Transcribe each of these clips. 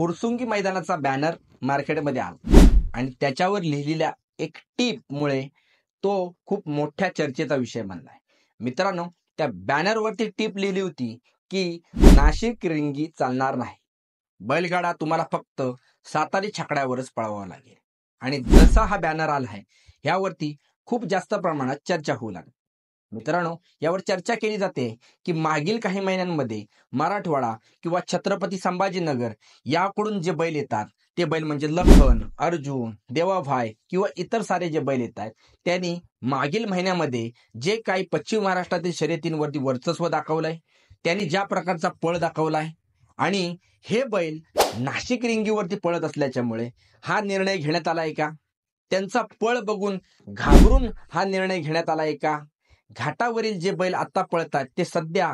Fursungi मैदानाचा banner मार्केटमध्ये आला आणि त्याच्यावर लिहिलेल्या एक टीपमुळे तो खूप मोठ्या चर्चेचा विषय बनलाय. मित्रांनो, त्या बॅनरवरती टीप लिहिली होती की नाशिक रिंगी चालणार नाही. बैलगाडा तुम्हाला फक्त सातारी छकड्यावरच पळवावा लागेल. आणि जसा हा बॅनर आलाय यावरती खूप जास्त प्रमाणात चर्चा होऊ लागली. मित्रांनो, यावर चर्चा केली जाते की मागील काही महिन्यांमध्ये मराठवाडा किंवा छत्रपती संभाजीनगर याकडून जे बैल येतात ते बैल म्हणजे लखन, अर्जुन, देवाभाई किंवा इतर सारे जे बैल येत आहेत त्यांनी मागील महिन्यामध्ये जे काही पश्चिम महाराष्ट्रातील शर्यतींवरती वर्चस्व दाखवलंय, त्यांनी ज्या प्रकारचा पळ दाखवलाय आणि हे बैल नाशिक रिंगीवरती पळत असल्याच्यामुळे हा निर्णय घेण्यात आलाय का? त्यांचा पळ बघून घाबरून हा निर्णय घेण्यात आलाय का? घाटावरील जे बैल आता पळतात ते सध्या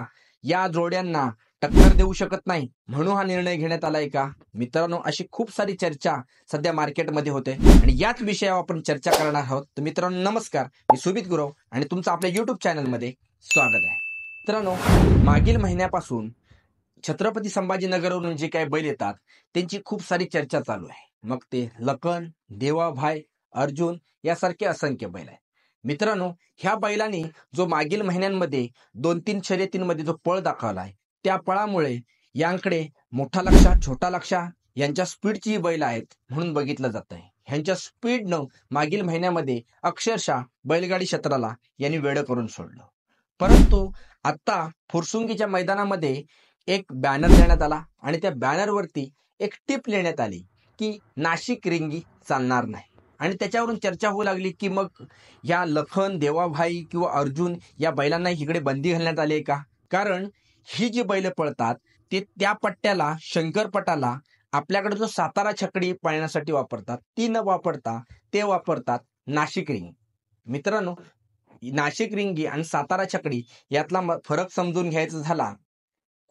या जोड्यांना टक्कर देऊ शकत नाही म्हणून हा निर्णय घेण्यात आलाय का? मित्रांनो, अशी खूप सारी चर्चा सध्या मार्केटमध्ये होते आणि याच विषयावर आपण चर्चा करणार आहोत. तर मित्रांनो नमस्कार, मी सुमित गुरव आणि तुमचं आपल्या युट्यूब चॅनलमध्ये स्वागत आहे. मित्रांनो, मागील महिन्यापासून छत्रपती संभाजीनगरवरून जे काही बैल येतात त्यांची खूप सारी चर्चा चालू आहे. मग ते लखन, देवाभाई, अर्जुन यासारखे असंख्य बैल आहेत. मित्रांनो, ह्या बैलांनी जो मागील महिन्यांमध्ये 2-3 शर्यतींमध्ये जो पळ दाखवलाय त्या पळामुळे यांकडे मोठा लक्षा, छोटा लक्षा यांच्या स्पीडची ही बैल आहेत म्हणून बघितलं जात आहे. ह्यांच्या स्पीडनं मागील महिन्यामध्ये अक्षरशः बैलगाडी क्षेत्राला यांनी वेडं करून सोडलं. परंतु आता फुरसुंगीच्या मैदानामध्ये एक बॅनर देण्यात आला आणि त्या बॅनरवरती एक टिप लिहिण्यात आली की नाशिक रिंगी चालणार नाही. आणि त्याच्यावरून चर्चा होऊ लागली की मग या लखन, देवाभाई किंवा अर्जुन या बैलांना इकडे बंदी घालण्यात आली आहे का? कारण ही जी बैल पळतात ते त्या पट्ट्याला, शंकरपटाला आपल्याकडे जो सातारा छकडी पळण्यासाठी वापरतात ती न वापरता ते वापरतात नाशिक रिंग. मित्रांनो, नाशिक रिंगी आणि सातारा छकडी यातला फरक समजून घ्यायचा झाला,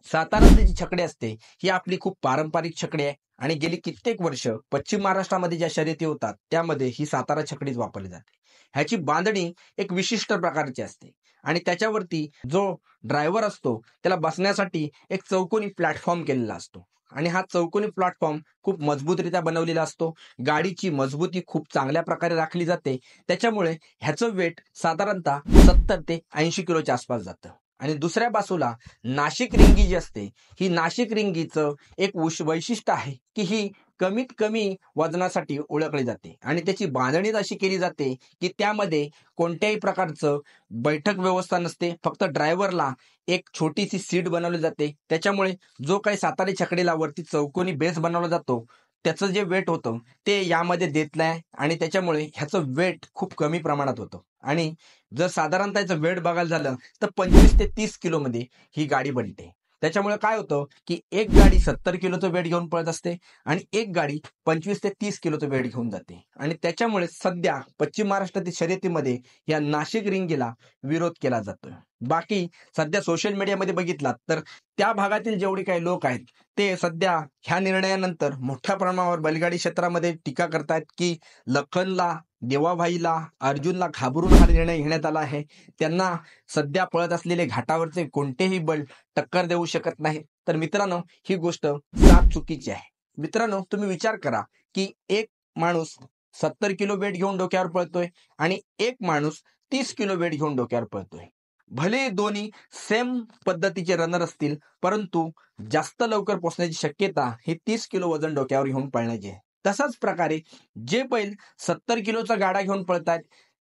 साताराची जी छकडी असते ही आपली खूप पारंपरिक छकडी आहे आणि गेली कित्येक वर्ष पश्चिम महाराष्ट्रामध्ये ज्या शर्यती होतात त्यामध्ये ही सातारा छकडीच वापरली जाते. ह्याची बांधणी एक विशिष्ट प्रकारची असते आणि त्याच्यावरती जो ड्रायव्हर असतो त्याला बसण्यासाठी एक चौकोनी प्लॅटफॉर्म केलेला असतो आणि हा चौकोनी प्लॅटफॉर्म खूप मजबूतरित्या बनवलेला असतो. गाडीची मजबूती खूप चांगल्या प्रकारे राखली जाते. त्याच्यामुळे ह्याचं वेट साधारणतः 70 ते 80 किलोच्या आसपास जातं. आणि दुसऱ्या बाजूला नाशिक रिंगी जी असते ही नाशिक रिंगीचं एक वैशिष्ट्य आहे की ही कमीत कमी वजनासाठी ओळखली जाते आणि त्याची बांधणीच अशी केली जाते की त्यामध्ये कोणत्याही प्रकारचं बैठक व्यवस्था नसते. फक्त ड्रायव्हरला एक छोटीशी सीट बनवली जाते. त्याच्यामुळे जो काही सातारी छकडीला वरती चौकोनी बेस बनवला जातो त्याचं जे वेट होतं ते यामध्ये देत नाही आणि त्याच्यामुळे ह्याचं वेट खूप कमी प्रमाणात होतं. आणि जर साधारणतः याचं वेट बघायला झालं तर 25 ते 30 किलोमध्ये ही गाडी बनते. त्याच्यामुळे काय होतं की एक गाडी 70 किलोचं वेट घेऊन पळत असते आणि एक गाडी 25 ते 30 किलोचं वेट घेऊन जाते. आणि त्याच्यामुळे सध्या पश्चिम महाराष्ट्रातील शर्यतीमध्ये या नाशिक रिंगीला विरोध केला जातोय. बाकी सध्या सोशल मीडियामध्ये बघितलात तर त्या भागातील जेवढे काही लोक आहेत ते सध्या ह्या निर्णयानंतर मोठ्या प्रमाणावर बैलगाडी क्षेत्रामध्ये टीका करतायत की लखनला, देवाभाईला, अर्जुनला घाबरून हा निर्णय घेण्यात आला आहे. त्यांना सध्या पळत असलेले घाटावरचे कोणतेही बैल टक्कर देऊ शकत नाही. तर मित्रांनो, ही गोष्ट साफ चुकीची आहे. मित्रांनो, तुम्ही विचार करा की एक माणूस 70 किलो वेट घेऊन डोक्यावर पळतोय आणि एक माणूस 30 किलो वेट घेऊन डोक्यावर पळतोय. भले दोन्ही सेम पद्धतीचे रनर असतील परंतु जास्त लवकर पोहोचण्याची शक्यता ही 30 किलो वजन डोक्यावर घेऊन पळण्याची आहे. तसाच प्रकारे जे बैल 70 किलोचा गाडा घेऊन पळतात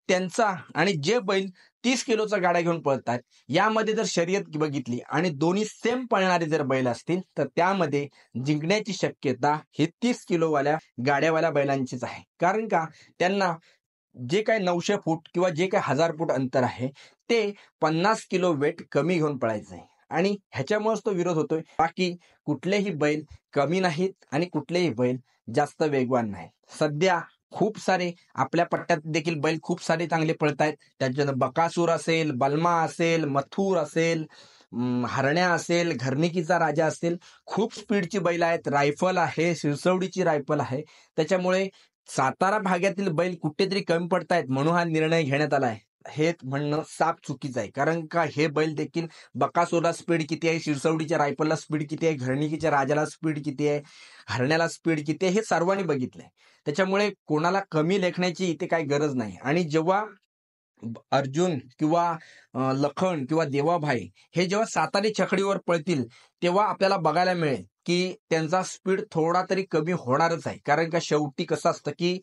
त्यांचा आणि जे बैल 30 किलोचा गाडा घेऊन पळतात यामध्ये जर शर्यत बघितली आणि दोन्ही सेम पळणारे जर बैल असतील तर त्यामध्ये जिंकण्याची शक्यता ही 30 किलोवाल्या गाड्यावाल्या बैलांचीच आहे. कारण का, त्यांना जे काही 900 फूट किंवा जे काही 1000 फूट अंतर आहे ते 50 किलो वेट कमी घेऊन पळायचं आहे आणि ह्याच्यामुळेच तो विरोध होतोय. बाकी कुठलेही बैल कमी नाहीत आणि कुठलेही बैल जास्त वेगवान नाहीत. सध्या खूप सारे आपल्या पट्ट्यात देखील बैल खूप सारे चांगले पळतायत. त्याच्यानं बकासूर असेल, बलमा असेल, मथुर असेल, हरण्या असेल, घरणिकीचा राजा असेल, खूप स्पीडची बैल आहेत. रायफल आहे, सिरसवडीची रायफल आहे. त्याच्यामुळे सातारा भागातील बैल कुठेतरी कमी पडतायत म्हणून हा निर्णय घेण्यात आला आहे. हे म्हणणं साफ चुकीचं आहे. कारण का हे बैल देखील बकासूरला स्पीड किती आहे, शिरसवडीच्या रायफलला स्पीड किती आहे, घरणिकीच्या राजाला स्पीड किती आहे, हरण्याला स्पीड किती आहे, हे सर्वांनी बघितलंय. त्याच्यामुळे कोणाला कमी लेखण्याची इथे काही गरज नाही. आणि जेव्हा अर्जुन किंवा लखन किंवा देवाभाई हे जेव्हा सातारी छकडीवर पळतील तेव्हा आपल्याला बघायला मिळेल की त्यांचा स्पीड थोडा तरी कमी होणारच आहे. कारण का शेवटी कसं असतं की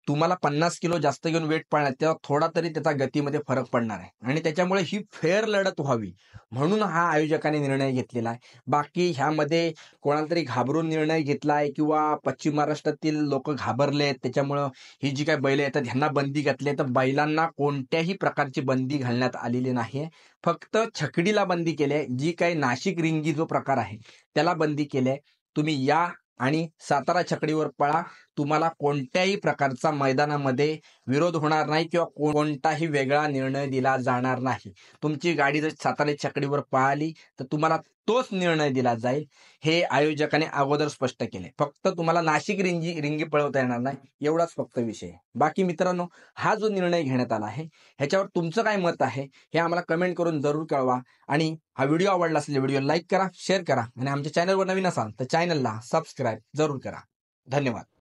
तुम्हाला 50 किलो जास्त घेऊन वेट पाळण्यात तेव्हा थोडा तरी त्याचा गतीमध्ये फरक पडणार आहे. आणि त्याच्यामुळे ही फेअर लढत व्हावी म्हणून हा आयोजकाने निर्णय घेतलेला आहे. बाकी ह्यामध्ये कोणाला तरी घाबरून निर्णय घेतलाय किंवा पश्चिम महाराष्ट्रातील लोक घाबरलेत त्याच्यामुळं ही जी काही बैल येतात ह्यांना बंदी घातली आहे, तर बैलांना कोणत्याही प्रकारची बंदी घालण्यात आलेली नाहीये. फक्त छकडीला बंदी केली आहे. जी काही नाशिक रिंगी जो प्रकार आहे त्याला बंदी केली आहे. तुम्ही या आणि सातारा छकडीवर पळा. तुम्हाला कोणत्याही प्रकारचा मैदानामध्ये विरोध होणार नाही किंवा कोणताही वेगळा निर्णय दिला जाणार नाही. तुमची गाडी जर सातारा छकडीवर पळाली तर तुम्हाला तोच निर्णय दिला जाईल. हे आयोजकाने अगोदर स्पष्ट केले. फक्त तुम्हाला नाशिक रिंगी पळवता येणार नाही, एवढाच फक्त विषय. बाकी मित्रांनो, हा जो निर्णय घेण्यात आला आहे ह्याच्यावर तुमचं काय मत आहे हे आम्हाला कमेंट करून जरूर कळवा. आणि हा व्हिडिओ आवडला असेल व्हिडिओ लाईक करा, शेअर करा आणि आमच्या चॅनलवर नवीन असाल तर चॅनलला सबस्क्राईब जरूर करा. धन्यवाद.